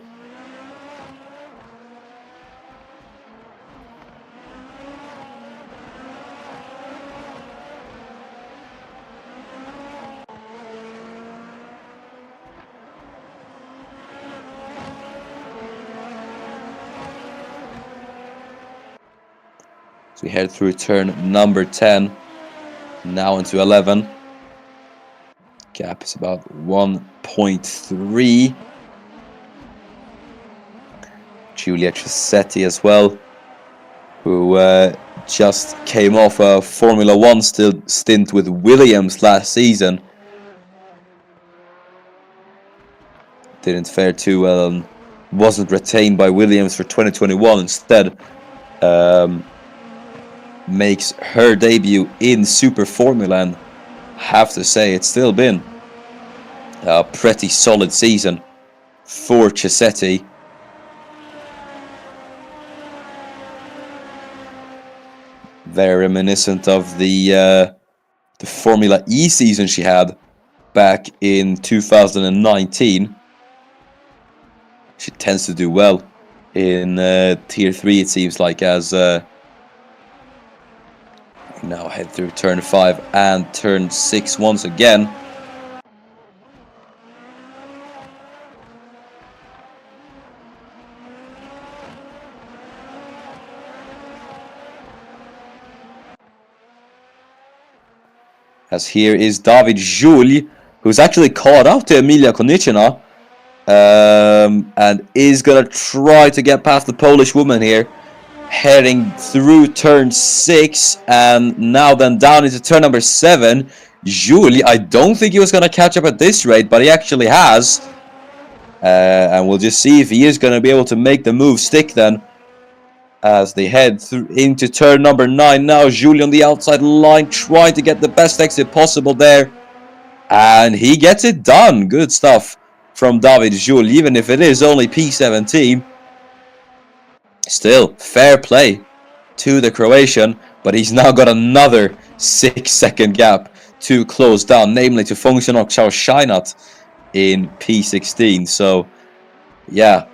We head through turn number 10, now into 11. Gap is about 1.3. Giulia Chisetti as well, who just came off a Formula 1 stint with Williams last season. Didn't fare too well and wasn't retained by Williams for 2021. Instead, makes her debut in Super Formula, and have to say it's still been a pretty solid season for Chisetti. Very reminiscent of the Formula E season she had back in 2019. She tends to do well in Tier 3, it seems like, as now head through turn 5 and turn 6 once again. As here is David Jules, who's actually caught up to Emilia Konechina, and is going to try to get past the Polish woman here. Heading through turn 6 and now then down into turn number 7. Jules, I don't think he was going to catch up at this rate, but he actually has. And we'll just see if he is going to be able to make the move stick then, as they head into turn number 9 now. Jules on the outside line, trying to get the best exit possible there. And he gets it done. Good stuff from David Joule, even if it is only P17. Still, fair play to the Croatian, but he's now got another 6-second gap to close down, namely to Fongsionok Chao Shainat in P16. So, yeah,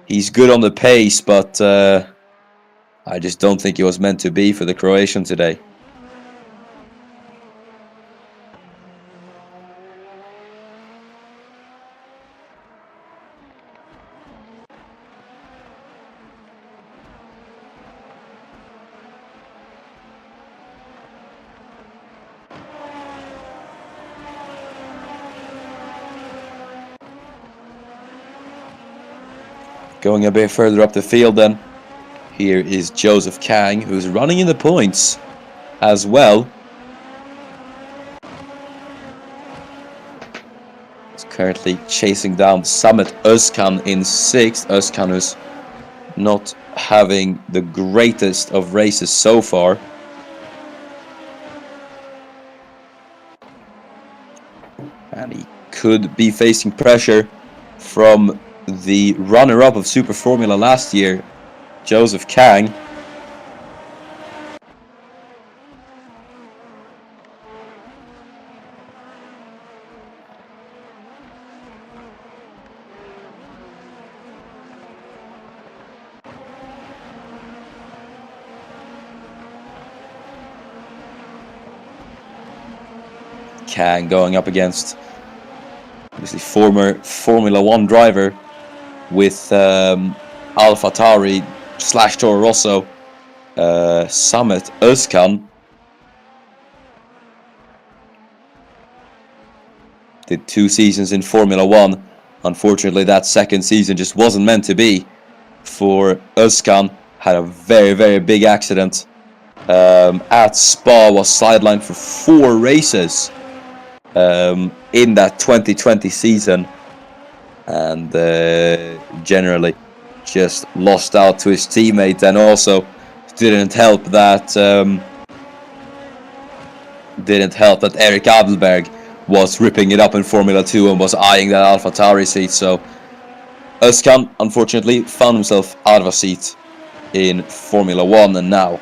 he's good on the pace, but I just don't think he was meant to be for the Croatian today. Going a bit further up the field then, here is Joseph Kang, who's running in the points as well. He's currently chasing down Samet Özkan in 6th. Özkan who's not having the greatest of races so far. And he could be facing pressure from the runner-up of Super Formula last year, Joseph Kang. Kang going up against obviously former Formula 1 driver with AlphaTauri / Toro Rosso, Samet Özkan. Did 2 seasons in Formula 1. Unfortunately, that second season just wasn't meant to be for Özkan. Had a very, very big accident at Spa, was sidelined for 4 races in that 2020 season, and generally just lost out to his teammate, and also didn't help that Eric Adelberg was ripping it up in Formula 2 and was eyeing that AlphaTauri seat. So Özkan unfortunately found himself out of a seat in Formula 1 and now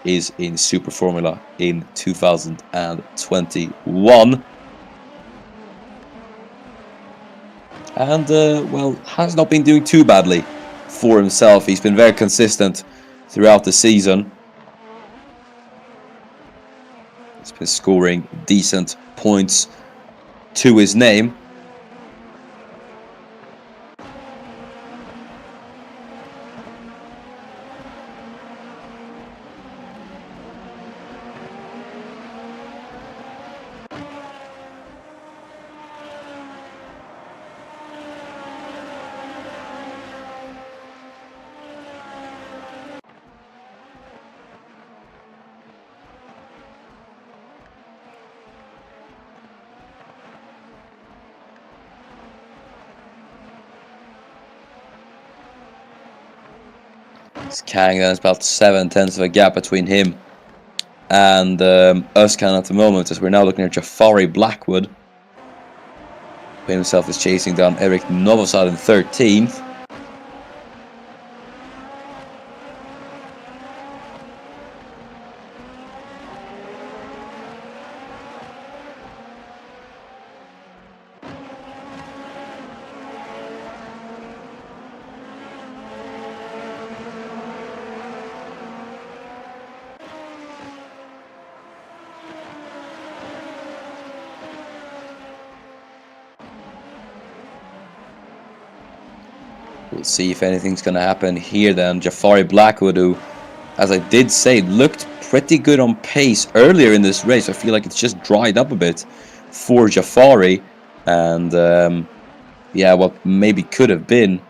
is in Super Formula in 2021. And, well, has not been doing too badly for himself. He's been very consistent throughout the season. He's been scoring decent points to his name. Kang, there's about 7/10 of a gap between him and Özkan at the moment, as we're now looking at Jafari Blackwood, who himself is chasing down Eric Novosad in 13th. We'll see if anything's going to happen here then. Jafari Blackwood, who, as I did say, looked pretty good on pace earlier in this race. I feel like it's just dried up a bit for Jafari. And, yeah, what maybe could have been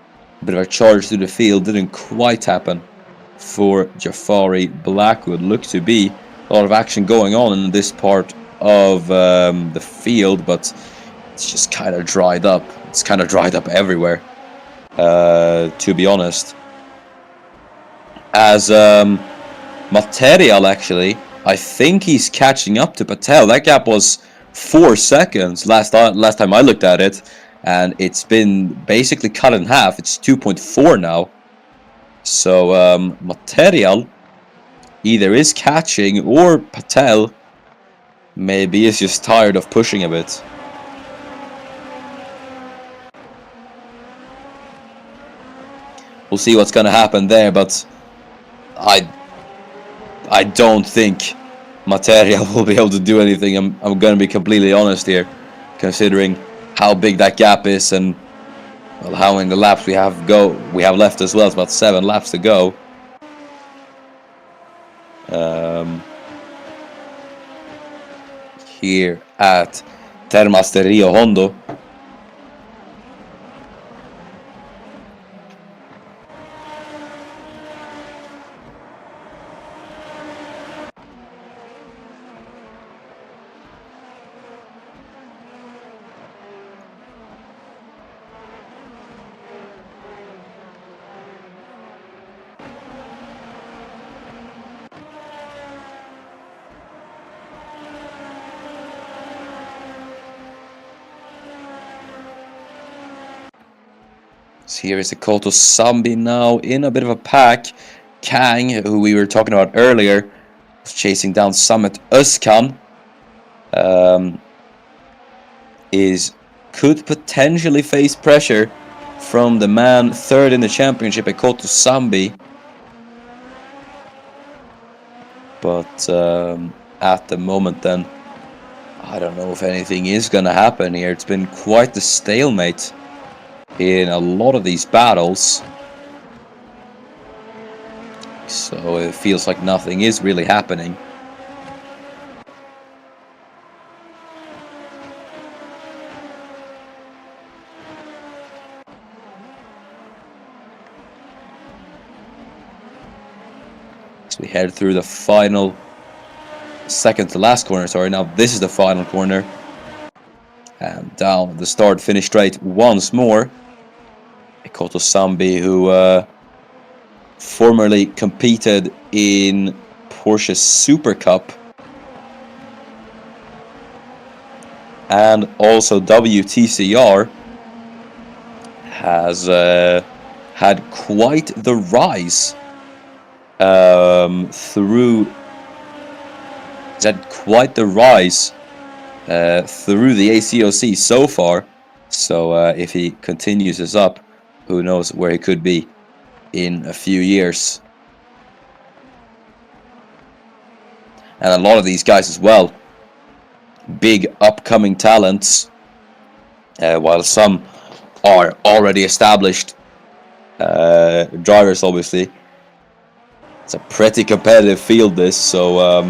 a bit of a charge through the field didn't quite happen for Jafari Blackwood. Looked to be a lot of action going on in this part of the field, but it's just kind of dried up. It's kind of dried up everywhere. To be honest, as Material, actually, I think he's catching up to Patel. That gap was 4 seconds last time I looked at it, and it's been basically cut in half. It's 2.4 now. So Material either is catching, or Patel maybe is just tired of pushing a bit. We'll see what's going to happen there, but I don't think Material will be able to do anything. I'm going to be completely honest here, considering how big that gap is and, well, how many laps we have left as well. It's about 7 laps to go. Here at Termas de Rio Hondo. So here is Assetto Corsa now in a bit of a pack. Kang, who we were talking about earlier, was chasing down Summit Özkan. Could potentially face pressure from the man third in the championship, Assetto Corsa. But at the moment then, I don't know if anything is going to happen here. It's been quite the stalemate in a lot of these battles. So it feels like nothing is really happening. So we head through the final, second to last corner, sorry. Now this is the final corner. And down the start-finish straight once more. Assetto Corsa, who formerly competed in Porsche Super Cup and also WTCR, has had quite the rise through the ACOC so far. So if he continues this up, who knows where he could be in a few years. And a lot of these guys as well, big upcoming talents, while some are already established drivers, obviously. It's a pretty competitive field, this, so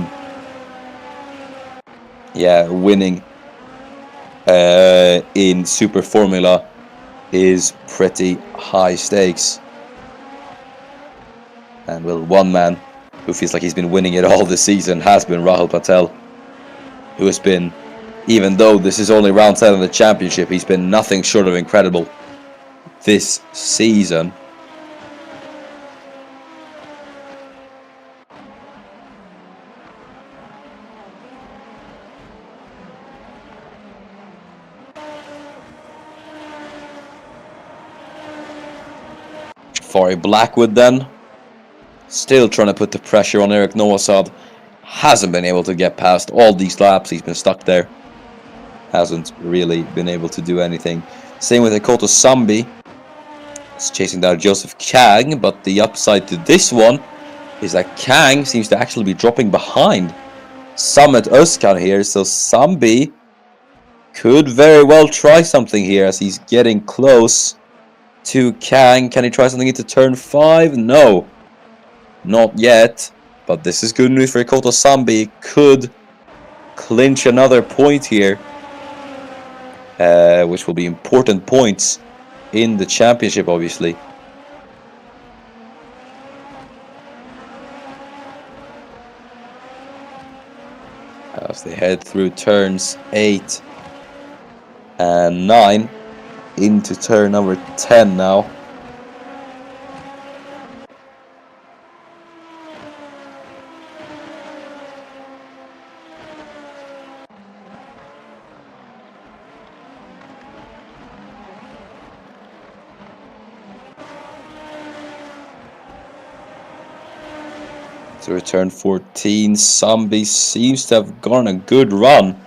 yeah, winning in Super Formula is pretty high stakes. And well, one man who feels like he's been winning it all this season has been Rahul Patel, who has been, even though this is only round 10 of the championship, he's been nothing short of incredible this season. Jafari Blackwood then, still trying to put the pressure on Eric Noasad. Hasn't been able to get past all these laps. He's been stuck there. Hasn't really been able to do anything. Same with Assetto Corsa. It's chasing down Joseph Kang, but the upside to this one is that Kang seems to actually be dropping behind Summit Özkan here. So Sambi could very well try something here as he's getting close to Kang. Can he try something into turn 5? No, not yet. But this is good news for Assetto Corsa. Could clinch another point here, which will be important points in the championship, obviously. As they head through turns 8 and 9 into turn number 10 now. through turn 14. Zombie seems to have gone a good run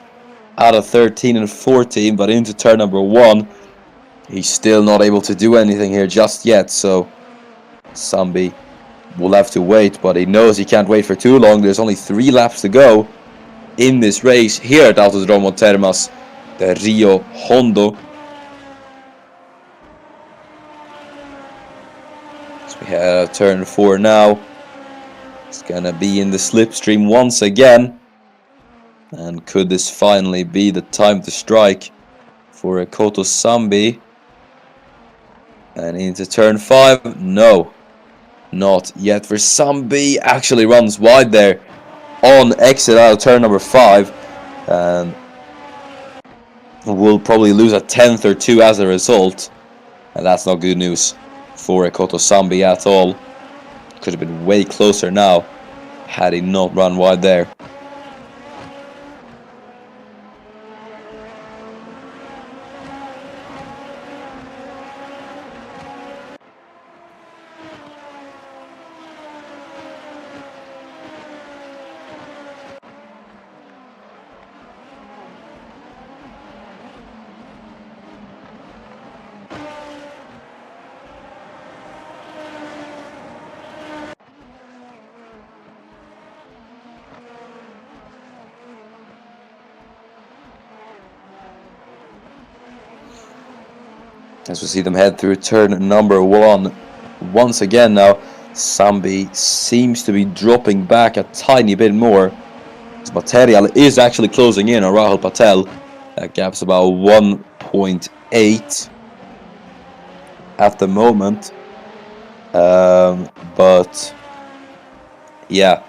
out of 13 and 14, but into turn number 1, he's still not able to do anything here just yet, so Zombie will have to wait, but he knows he can't wait for too long. There's only 3 laps to go in this race here at Autodromo Termas, the Rio Hondo. So we have turn 4 now. It's gonna be in the slipstream once again. And could this finally be the time to strike for Koto Zombie? And into turn 5, no, not yet for Zombie. Actually runs wide there on exit out of turn number 5, and will probably lose a 10th or 2 as a result, and that's not good news for Koto Zombie at all. Could have been way closer now had he not run wide there. As we see them head through turn number 1 once again now, Zombie seems to be dropping back a tiny bit more. His material is actually closing in on Rahul Patel. That gap's about 1.8 at the moment. But yeah,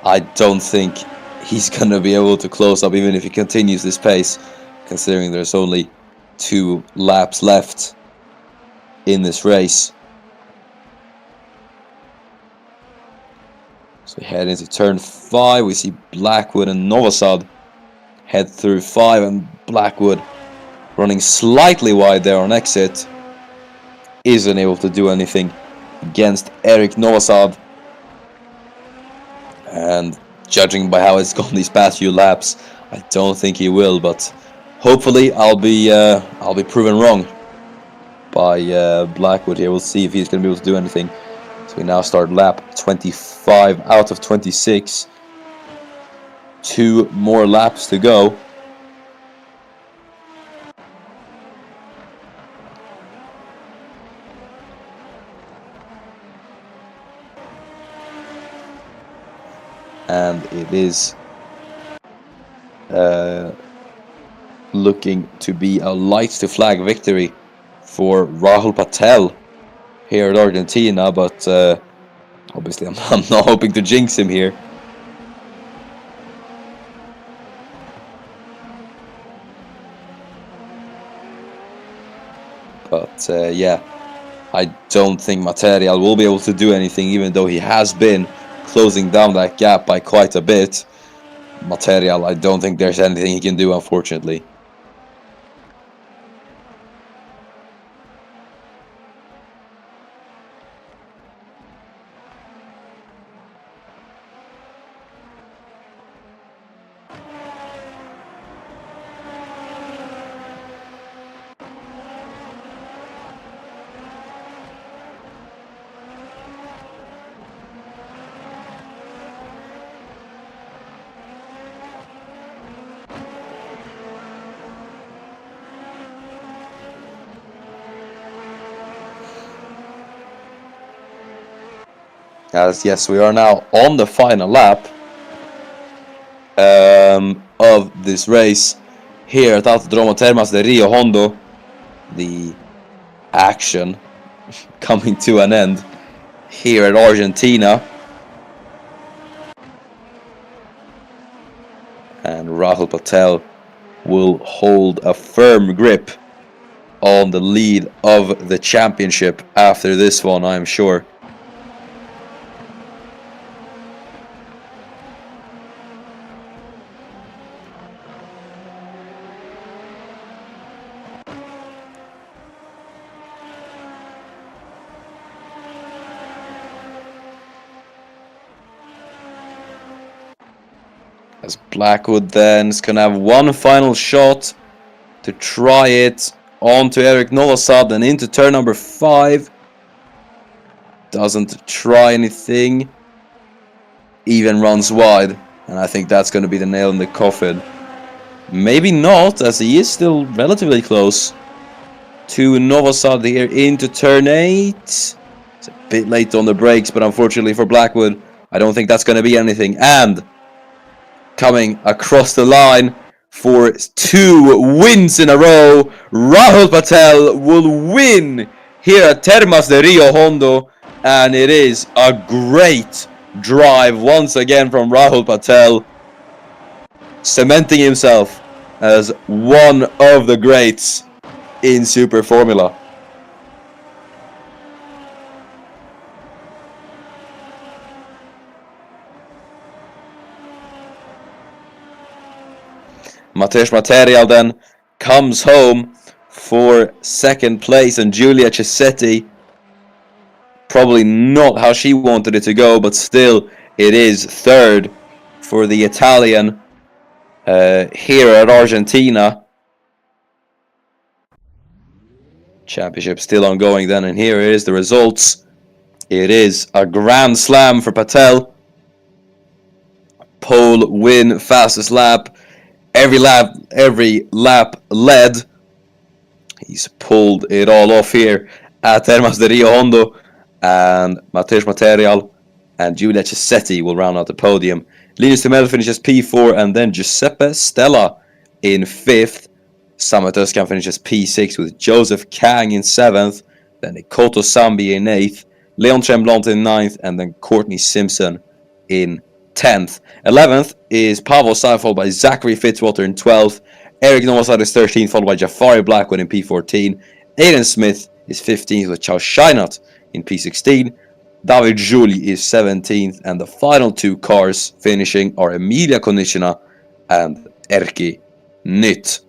I don't think he's gonna be able to close up even if he continues this pace, considering there's only 2 laps left in this race. So we head into turn 5. We see Blackwood and Novosad head through 5, and Blackwood running slightly wide there on exit isn't able to do anything against Eric Novosad. And judging by how it's gone these past few laps, I don't think he will, but hopefully I'll be proven wrong by Blackwood here. We'll see if he's going to be able to do anything. So we now start lap 25 out of 26. 2 more laps to go. And it is looking to be a lights to flag victory for Rahul Patel here at Argentina, but obviously I'm not hoping to jinx him here. But yeah, I don't think Material will be able to do anything, even though he has been closing down that gap by quite a bit. Material, I don't think there's anything he can do, unfortunately. As yes, we are now on the final lap of this race here at Autodromo Termas de Rio Hondo. The action coming to an end here at Argentina. And Rahul Patel will hold a firm grip on the lead of the championship after this one, I'm sure. As Blackwood then is going to have one final shot to try it onto Eric Novosad and into turn number 5. Doesn't try anything. Even runs wide. And I think that's going to be the nail in the coffin. Maybe not, as he is still relatively close to Novosad here into turn 8. It's a bit late on the brakes, but unfortunately for Blackwood, I don't think that's going to be anything. And coming across the line for 2 wins in a row, Rahul Patel will win here at Termas de Rio Hondo. And it is a great drive once again from Rahul Patel, cementing himself as one of the greats in Super Formula. Matej Material then comes home for second place, and Giulia Cesetti, probably not how she wanted it to go, but still it is third for the Italian here at Argentina. Championship still ongoing then, and here is the results. It is a grand slam for Patel. Pole win, fastest lap. Every lap led. He's pulled it all off here at Termas de Rio Hondo. And Matej Material and Giulia Cesetti will round out the podium. Linus Timel finishes P4, and then Giuseppe Stella in 5th. Samuel Tuscan finishes P6 with Joseph Kang in 7th. Then Ikoto Sambi in 8th. Leon Tremblant in 9th. And then Courtney Simpson in 10th. 11th is Pavel Sai, followed by Zachary Fitzwater in 12th. Eric Novosad is 13th, followed by Jafari Blackwood in P14. Aiden Smith is 15th with Charles Scheinert in P16. David Joly is 17th, and the final 2 cars finishing are Emilia Konishina and Erkki Nytt.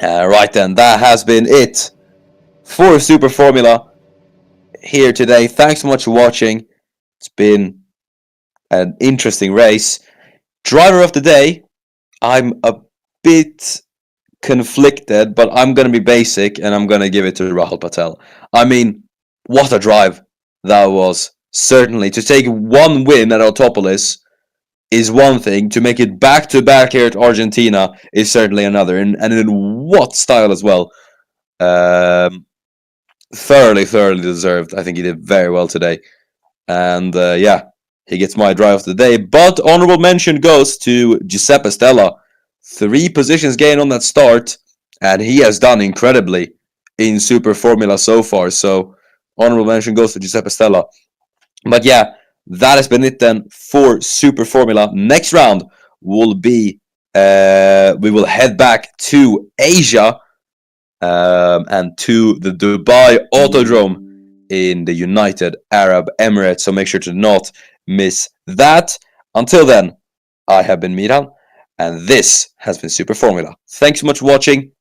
Right then, that has been it for Super Formula here today. Thanks so much for watching. It's been an interesting race. Driver of the day, I'm a bit conflicted, but I'm going to be basic and I'm going to give it to Rahul Patel. I mean, what a drive that was. Certainly, to take 1 win at Autopolis is one thing. To make it back-to-back here at Argentina is certainly another. And in what style as well. Thoroughly deserved. I think he did very well today. And yeah, he gets my drive of the day. But honorable mention goes to Giuseppe Stella. 3 positions gained on that start. And he has done incredibly in Super Formula so far. So honorable mention goes to Giuseppe Stella. But yeah, that has been it then for Super Formula. Next round will be, we will head back to Asia and to the Dubai Autodrome in the United Arab Emirates. So make sure to not miss that. Until then, I have been Miran, and this has been Super Formula. Thanks so much for watching.